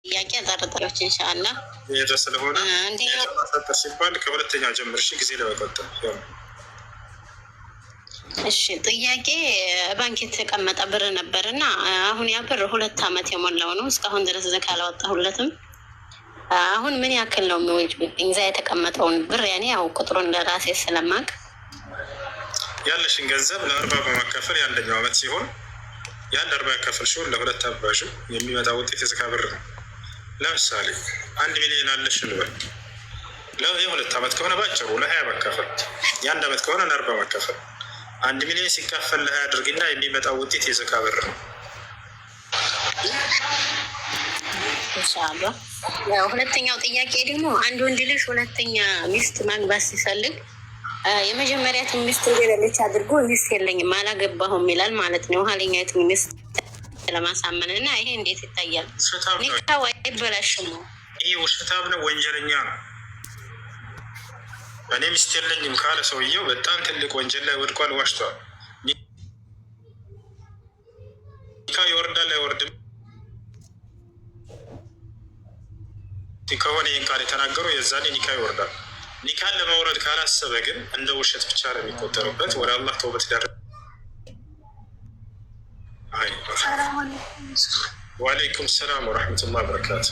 ጥያቄ አጠርጣሪዎች ኢንሻአላህ ይሄ ስለሆነ ማሳጠር ሲባል ከሁለተኛ ጀምር ጊዜ ለመቆጠብ። እሺ ጥያቄ ባንክ የተቀመጠ ብር ነበር እና አሁን ያ ብር 2 ዓመት የሞላው ነው። እስካሁን ድረስ ዘካ አላወጣሁለትም። አሁን ምን ያክል ነው የሚወጅብኝ? እዛ የተቀመጠውን ብር ያኔ ያው ቁጥሩን ለራሴ ስለማቅ ያለሽን ገንዘብ ለ40 በማካፈል የአንደኛው ዓመት ሲሆን ያን 40 ያካፈልሽውን ለ2 አባዥ የሚመጣ ውጤት የዘካ ብር ነው። ለምሳሌ 1 ሚሊዮን አለሽ እንበል። የ2 ዓመት ከሆነ ባጭሩ ለ20 ማካፈል፣ የ1 ዓመት ከሆነ ለ40 ማካፈል። 1 ሚሊዮን ሲካፈል ለ20 አድርግና የሚመጣው ውጤት የዘካ ብር ነው። ኢንሻአላህ። ያው ሁለተኛው ጥያቄ ደግሞ አንድ ወንድ ልጅ ሁለተኛ ሚስት ማግባት ሲፈልግ የመጀመሪያቱ ሚስት እንደሌለች አድርጎ ሚስት የለኝም አላገባሁም ይላል ማለት ነው። ኋለኛይቱ ሚስት ለማሳመን እና ይሄ እንዴት ይታያል? ኒካ ወይ አይበላሽም ነው? ይሄ ውሸታም ነው፣ ወንጀለኛ ነው። እኔ ሚስት የለኝም ካለ ሰውየው በጣም ትልቅ ወንጀል ላይ ወድቋል፣ ዋሽቷል። ኒካ ይወርዳል አይወርድም ከሆነ ይህን ቃል የተናገረው የዛኔ ኒካ ይወርዳል። ኒካን ለመውረድ ካላሰበ ግን እንደ ውሸት ብቻ ነው የሚቆጠሩበት። ወደ አላህ ተውበት ዳር። ወአለይኩም ሰላም ወረሕመቱላህ በረካቱ።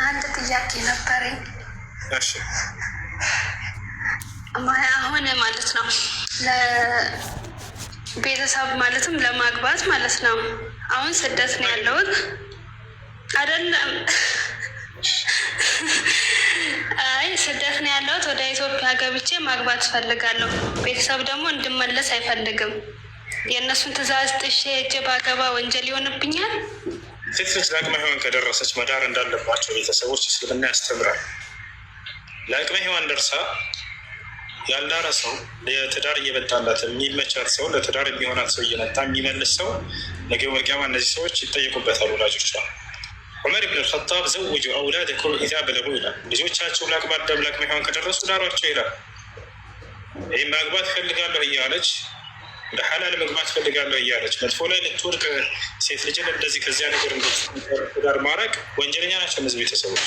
አንድ ጥያቄ ነበረኝ። እሺ አሁን ማለት ነው ለቤተሰብ ማለትም ለማግባት ማለት ነው። አሁን ስደት ነው ያለሁት አይደለም? አይ ስደት ነው ያለሁት። ወደ ኢትዮጵያ ገብቼ ማግባት እፈልጋለሁ። ቤተሰብ ደግሞ እንድመለስ አይፈልግም። የእነሱን ትዕዛዝ ጥሼ ሄጄ ባገባ ወንጀል ይሆንብኛል? ሴት ልጅ ለአቅመ ሔዋን ከደረሰች መዳር እንዳለባቸው ቤተሰቦች እስልምና ያስተምራል። ለአቅመ ሔዋን ደርሳ ያልዳረ ሰው ለትዳር እየመጣላት የሚመቻት ሰው ለትዳር የሚሆናት ሰው እየመጣ የሚመልስ ሰው ነገ ወልቂያማ እነዚህ ሰዎች ይጠየቁበታል። ወላጆቿ ዑመር ብን አልኸጣብ ዘውጁ አውላደኩም ኢዛ በለጉ ይላል። ልጆቻቸው ለአቅመ አዳም ለአቅመ ሔዋን ከደረሱ ዳሯቸው ይላል። ይህም ማግባት ፈልጋለሁ እያለች እንደ ሐላል መግባት ፈልጋለሁ እያለች መጥፎ ላይ ልትወድቅ ሴት ልጅን እንደዚህ ከዚያ ነገር ጋር ማራቅ ወንጀለኛ ናቸው እነዚህ ቤተሰቦች።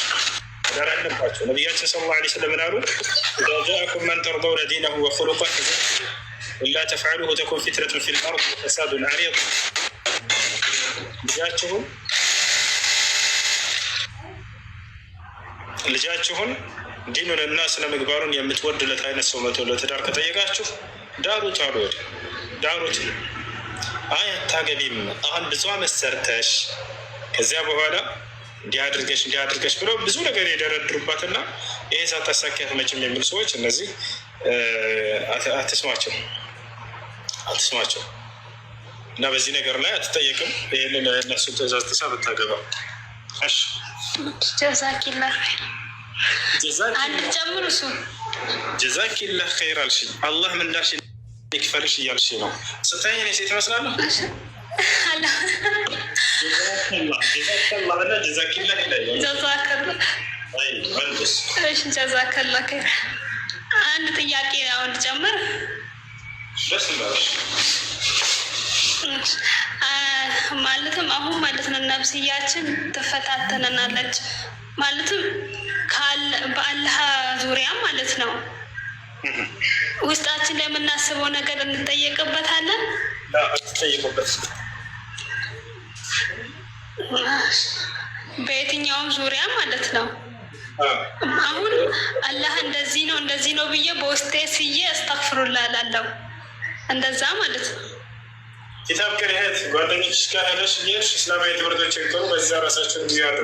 ዳር አለባቸው። ነቢያችን ሰለላሁ ዐለይሂ ወሰለም ምን አሉ? ኢዛ ጃአኩም መን ተርደውነ ዲነሁ ወኹሉቀሁ ኢላ ተፍዐሉሁ ተኩን ፊትነቱን ፊል አርድ ወፈሳዱን ዐሪድ። ልጃችሁን ዲኑንና ስነ ምግባሩን የምትወድለት አይነት ሰው መቶ ለትዳር ከጠየቃችሁ ዳሩት አሉ። ዳሩት። አይ አታገቢም፣ አሁን ብዙ ዓመት ሰርተሽ ከዚያ በኋላ እንዲያድርገሽ ብለው ብዙ ነገር የደረድሩባትና ይሄ ሳታሳኪያት መቼም የሚሉ ሰዎች እነዚህ አትስማቸው እና በዚህ ነገር ላይ አትጠየቅም። ይህንን እነሱ ትእዛዝ ጥሳ ብታገባ ጀዛኪላህ ኸይር አልሽኝ። አላህ ምንዳሽ ይክፈልሽ እያልሽ ነው። ስታይ እኔ ሴት እመስላለሁ? ጀዛከላህ ኸይር። አንድ ጥያቄ አሁን ልጨምር። ማለትም አሁን ማለት ነው ነፍስያችን ትፈታተነናለች። ማለትም በአላህ ዙሪያ ማለት ነው ውስጣችን ላይ የምናስበው ነገር እንጠየቅበታለን። በየትኛውም ዙሪያ ማለት ነው። አሁን አላህ እንደዚህ ነው ብዬ በውስጤ ስዬ አስተግፍሩላህ እላለሁ። እንደዛ ማለት ነው። ኪታብ ቅርአት ጓደኞች ጋር ሄደሽ እየሄድሽ እስላማዊ ትምህርቶች ይቀሩ። በዚያ ራሳቸውን ጊዜ ያሉ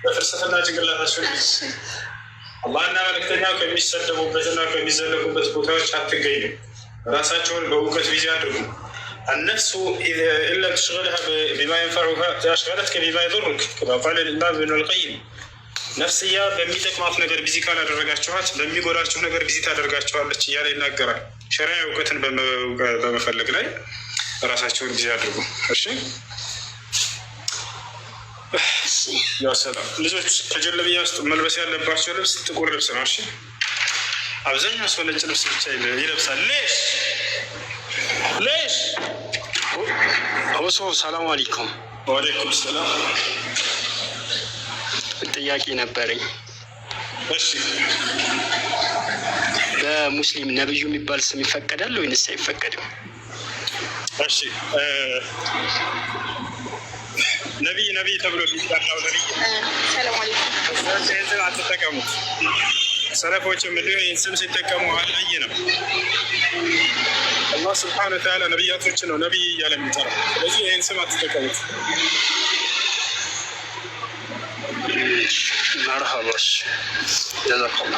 በፍልስፍና ጭንቅላታቸው አላህና መልእክተኛው ከሚሰደቡበትና ከሚዘለቁበት ቦታዎች አትገኙም። ራሳቸውን በእውቀት ጊዜ አድርጉ። النفس إن لم تشغلها بما ينفعها أشغلتك بما يضرك كما قال الإمام ابن القيم። ነፍስያ በሚጠቅማት ነገር ቢዚ ካላደረጋችኋት በሚጎዳችሁ ነገር ቢዚ ታደርጋችኋለች እያለ ይናገራል። ሸሪዓ እውቀትን በመፈለግ ላይ ራሳቸውን ጊዜ አድርጉ። እሺ ያው ሰላም። ልጆች ከጀለብያ ውስጥ መልበስ ያለባቸው ልብስ ጥቁር ልብስ ነው። እሺ አብዛኛው ሰው ነጭ ልብስ ብቻ ይለብሳል። ሌሽ አቦሶ ሰላም አለይኩም። ወአለይኩም ሰላም ጥያቄ ነበረኝ። እሺ በሙስሊም ነብዩ የሚባል ስም ይፈቀዳል ወይንስ አይፈቀድም? እሺ ነቢይ ተብሎ የሚጠራው ነቢይ ስም አትጠቀሙት። ሰለፎችም እንዲሁ ይህን ስም ሲጠቀሙ አልይ ነው። አላህ ስብሐነ ወተዓላ ነቢያቶች ነው ነቢይ እያለ የሚጠራው። ስለዚህ ይህን ስም አትጠቀሙት። መርሀባሽ ጀዛከላ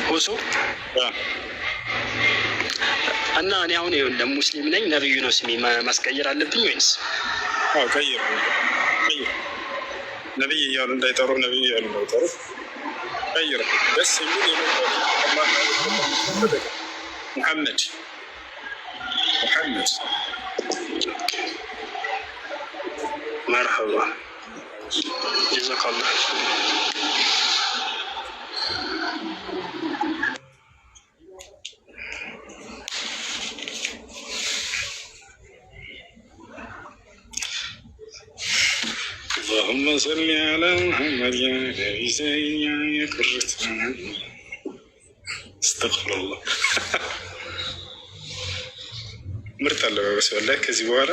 ሁሱ እና እኔ አሁን ሙስሊም ነኝ፣ ነብዩ ነው ስሜ፣ ማስቀየር አለብኝ ወይንስ? አዎ ቀይር። ነብይ እያሉ እንዳይጠሩ፣ ነብዩ እያሉ እንዳይጠሩ ቀይር። ደስ የሚል ሙሐመድ መርሀባ ጀዛከላ اللهم صل على محمد يا نبي زين يا كرتنا استغفر الله ምርጥ አለባበስ ወላሂ። ከዚህ በኋላ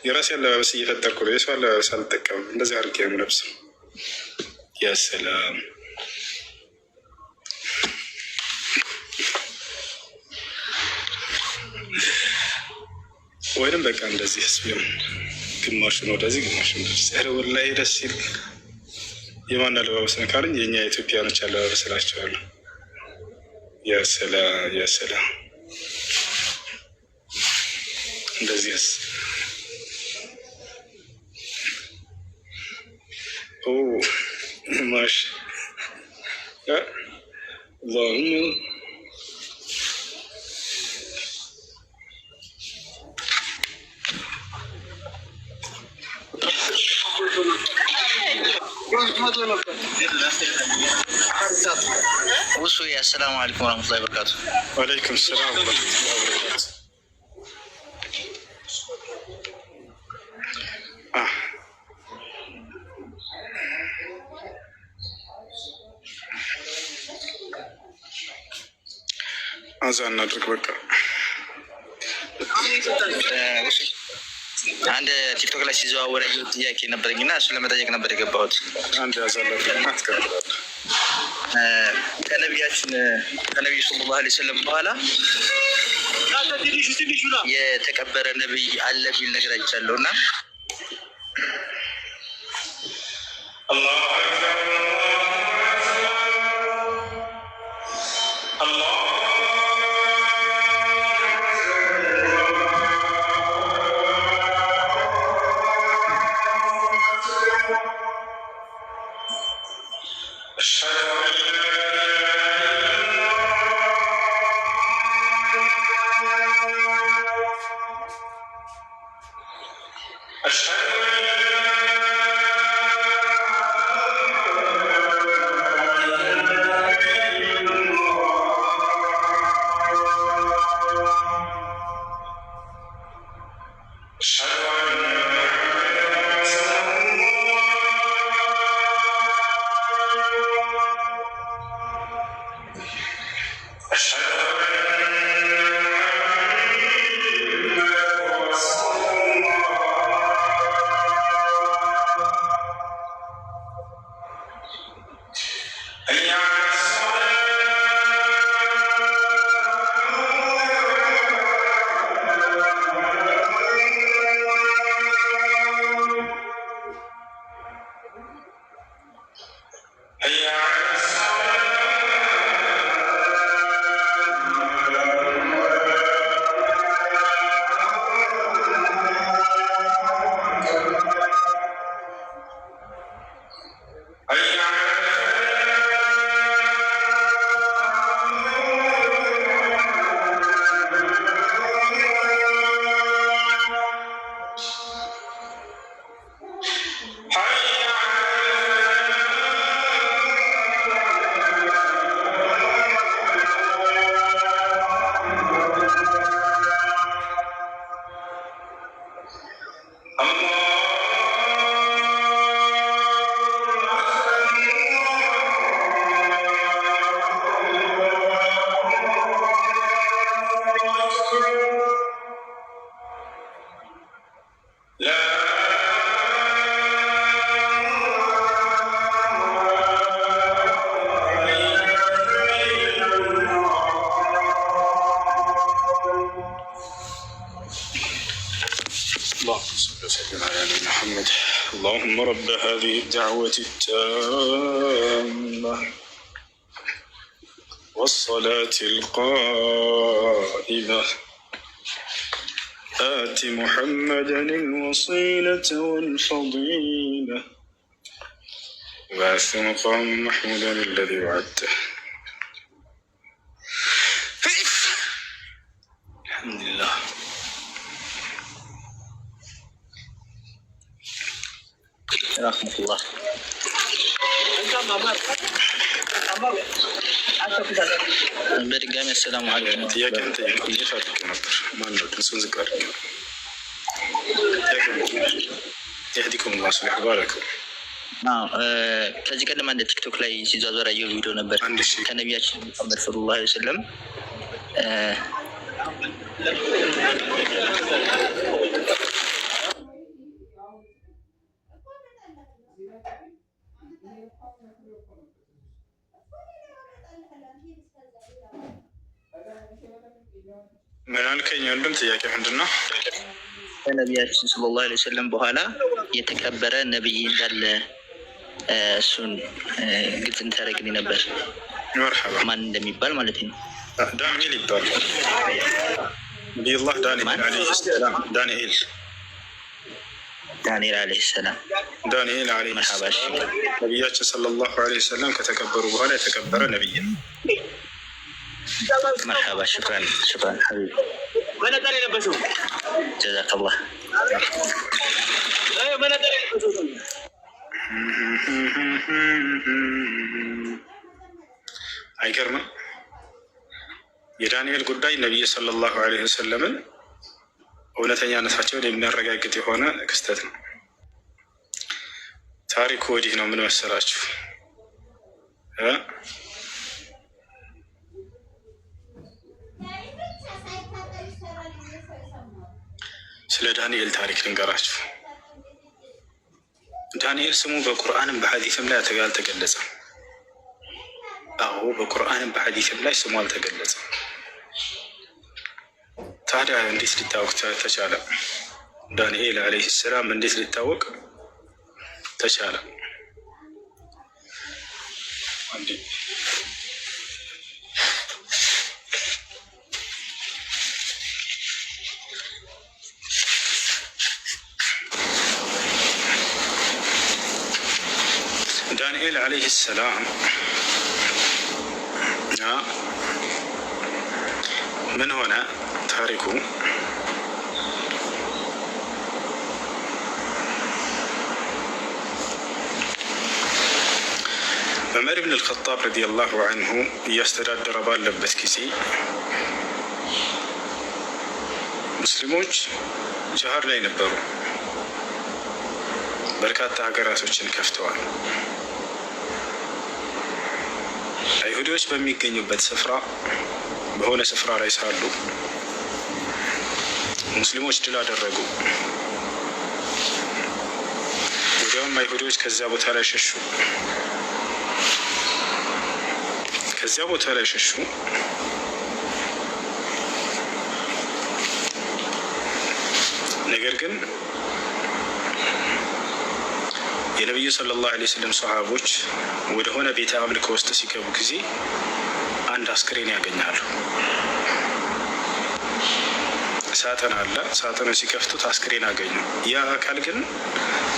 የራሴ አለባበስ እየፈጠርኩ ነው። የሰው አለባበስ አልጠቀምም። እንደዚህ አድርጌ ነው የምለብሰው። ያ ሰላም ወይንም በቃ እንደዚህ ህዝብ ግማሹን ወደዚህ ግማሹን ወደዚህ። ኧረ ወላሂ ደስ ይል። የማን አለባበስ ነው ካሉኝ የእኛ የኢትዮጵያኖች አለባበስ እላቸዋለሁ። ያ ሰላም እንደዚህስ ማሽ اللهم ውሱ አሰላሙ አለይኩም ወረህመቱላሂ ወበረካቱ። ወአለይኩም ሰላም ወረህመቱላሂ ወበረካቱ። አዛ እናድርግ በቃ። አንድ ቲክቶክ ላይ ሲዘዋወር ያየሁት ጥያቄ ነበረኝ እና እሱን ለመጠየቅ ነበር የገባሁት። አንድ ያዛላት ከነቢያችን ከነቢዩ ሰለላሁ ዐለይሂ ወሰለም በኋላ የተቀበረ ነቢይ አለ ቢል ነገር አይቻለሁ እና اللهم رب هذه الدعوة التامة والصلاة القائمة آت محمدا الوصيلة والفضيلة وبعث مقام محمودا الذي وعدته. الحمد لله. رحمة الله. በድጋሚ አሰላሙ አለይኩም። ጥያቄ እንዴት አድርጌ ነበር? ማነው ድምፁን ዝቅ አድርጌ? የህዲኩም ማስሊሕ ባረክ። ከዚህ ቀደም አንድ ቲክቶክ ላይ ሲዟዟር ያየው ቪዲዮ ነበር ከነቢያችን ሙሐመድ ሰለላሁ ዐለይሂ ወሰለም ምን አልከኝ? ወንድም ጥያቄ ምንድን ነው? ከነቢያችን ሰለላሁ ዐለይሂ ወሰለም በኋላ የተከበረ ነብይ እንዳለ እሱን ግልጽ እንታደርግልኝ ነበር። መርሐባ። ማን እንደሚባል ማለት ነው? ዳንኤል ይባላል። ነቢዩላህ ዳንኤል ዓለይሂ ሰላም። ዳንኤል ዓለይሂ ሰላም። ዳንኤል ዓለይሂ ሰላም ነቢያችን ሰለላሁ ዐለይሂ ወሰለም ከተከበሩ በኋላ የተከበረ ነቢይ ነው። መርሐባ። ሽክራን ሐቢብ ጀዛከላህ። አይገርምም? የዳንኤል ጉዳይ ነቢይ ሰለላሁ ዐለይሂ ወሰለምን እውነተኛነታቸውን የሚያረጋግጥ የሆነ ክስተት ነው። ታሪኩ ወዲህ ነው። ምን መሰላችሁ? ስለ ዳንኤል ታሪክ ልንገራችሁ። ዳንኤል ስሙ በቁርአንም በሐዲስም ላይ አልተገለጸም። አዎ በቁርአንም በሐዲስም ላይ ስሙ አልተገለጸም። ታዲያ እንዴት ሊታወቅ ተቻለ? ዳንኤል ዓለይሂ ሰላም እንዴት ሊታወቅ ተቻለ? ዳንኤል ዓለይሂ ሰላም ምን ሆነ ታሪኩ? ዑመር ብን አልኸጣብ ረዲየላሁ አንሁ እያስተዳደረ ባለበት ጊዜ ሙስሊሞች ጅሃድ ላይ ነበሩ። በርካታ ሀገራቶችን ከፍተዋል። አይሁዶች በሚገኙበት ስፍራ በሆነ ስፍራ ላይ ሳሉ ሙስሊሞች ድል አደረጉ። ወዲያውም አይሁዶች ከዚያ ቦታ ላይ ሸሹ። ነገር ግን የነቢዩ ሰለላሁ ዐለይሂ ወሰለም ሰሃቦች ወደ ሆነ ቤተ አምልኮ ውስጥ ሲገቡ ጊዜ አንድ አስክሬን ያገኛሉ። ሳጥን አለ። ሳጥኑን ሲከፍቱት አስክሬን አገኙ። ያ አካል ግን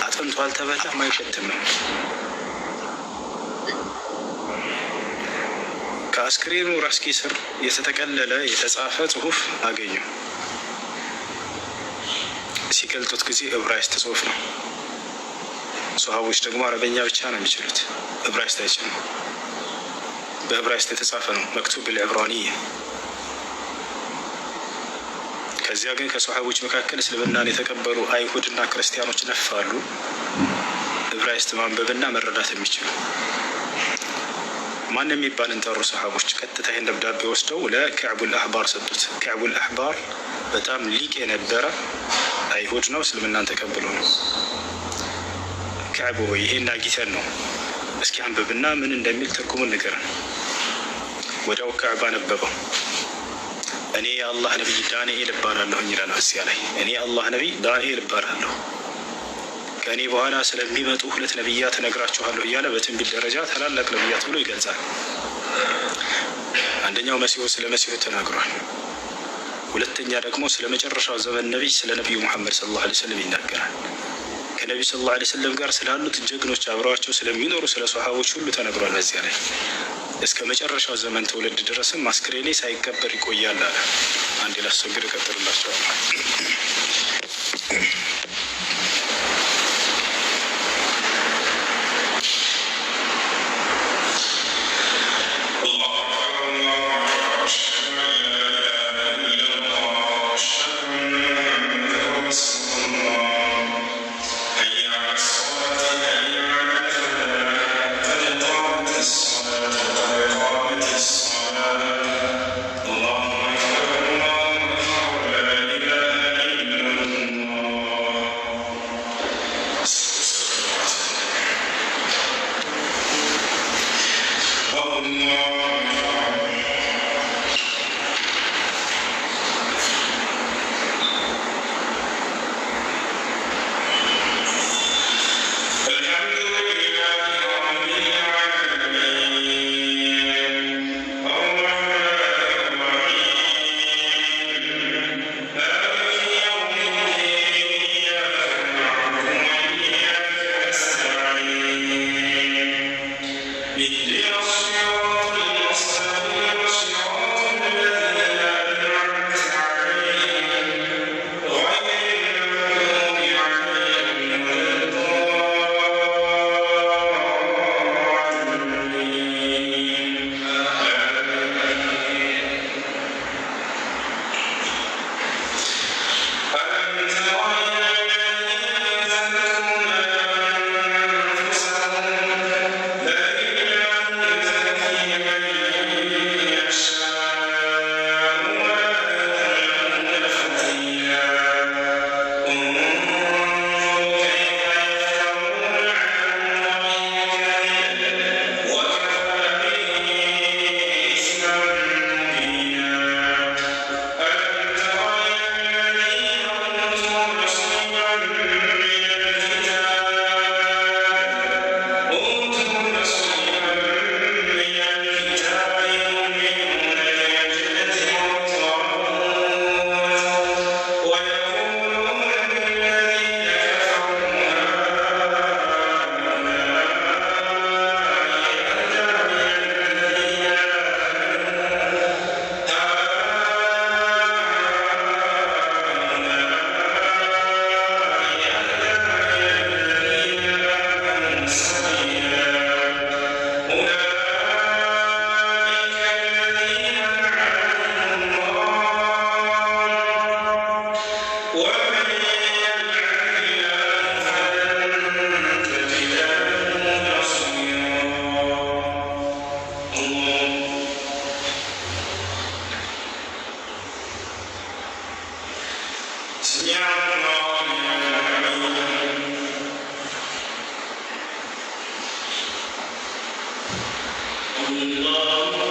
አጥንቱ አልተበላም፣ አይሸትም። ከአስክሬኑ ራስጌ ስር የተጠቀለለ የተጻፈ ጽሑፍ አገኙ። ሲገልጡት ጊዜ ዕብራይስጥ ጽሑፍ ነው። ሰሃቦች ደግሞ አረበኛ ብቻ ነው የሚችሉት፣ ዕብራይስጥ አይችሉም። በዕብራይስጥ የተጻፈ ነው፣ መክቱብ ብልዕብራንያ። ከዚያ ግን ከሰሃቦች መካከል እስልምናን የተቀበሉ አይሁድና ክርስቲያኖች ነፋሉ፣ ዕብራይስጥ ማንበብና መረዳት የሚችሉ። ማን የሚባልን ጠሩ ሰሃቦች። ቀጥታ ይህን ደብዳቤ ወስደው ለከዕቡል አሕባር ሰጡት። ከዕቡል አሕባር በጣም ሊቅ የነበረ አይሁድ ነው፣ እስልምናን ተቀብሎ ነው። ከዕቡ ሆይ ይሄን አግኝተን ነው፣ እስኪ አንብብና ምን እንደሚል ትርጉሙን ንገረን። ወዲያው ከዕብ አነበበው። እኔ የአላህ ነቢይ ዳንኤል እባላለሁ ይላል። በዚያ ላይ እኔ የአላህ ነቢይ ዳንኤል እባላለሁ። ከእኔ በኋላ ስለሚመጡ 2 ነቢያት እነግራችኋለሁ እያለ በትንቢት ደረጃ ታላላቅ ነቢያት ብሎ ይገልጻል። አንደኛው መሲሁ ስለ መሲሁ ተናግሯል። ሁለተኛ ደግሞ ስለ መጨረሻው ዘመን ነቢይ ስለ ነቢዩ ሙሐመድ ሰለላሁ ዐለይሂ ወሰለም ይናገራል። ከነቢዩ ሰለላሁ ዐለይሂ ወሰለም ጋር ስላሉት ጀግኖች አብረዋቸው ስለሚኖሩ ስለ ሷሃቦች ሁሉ ተነግሯል። በዚያ ላይ እስከ መጨረሻው ዘመን ትውልድ ድረስም አስክሬኔ ሳይቀበር ይቆያል አለ። አንድ ላስቸግር እቀጥልላቸዋል። الله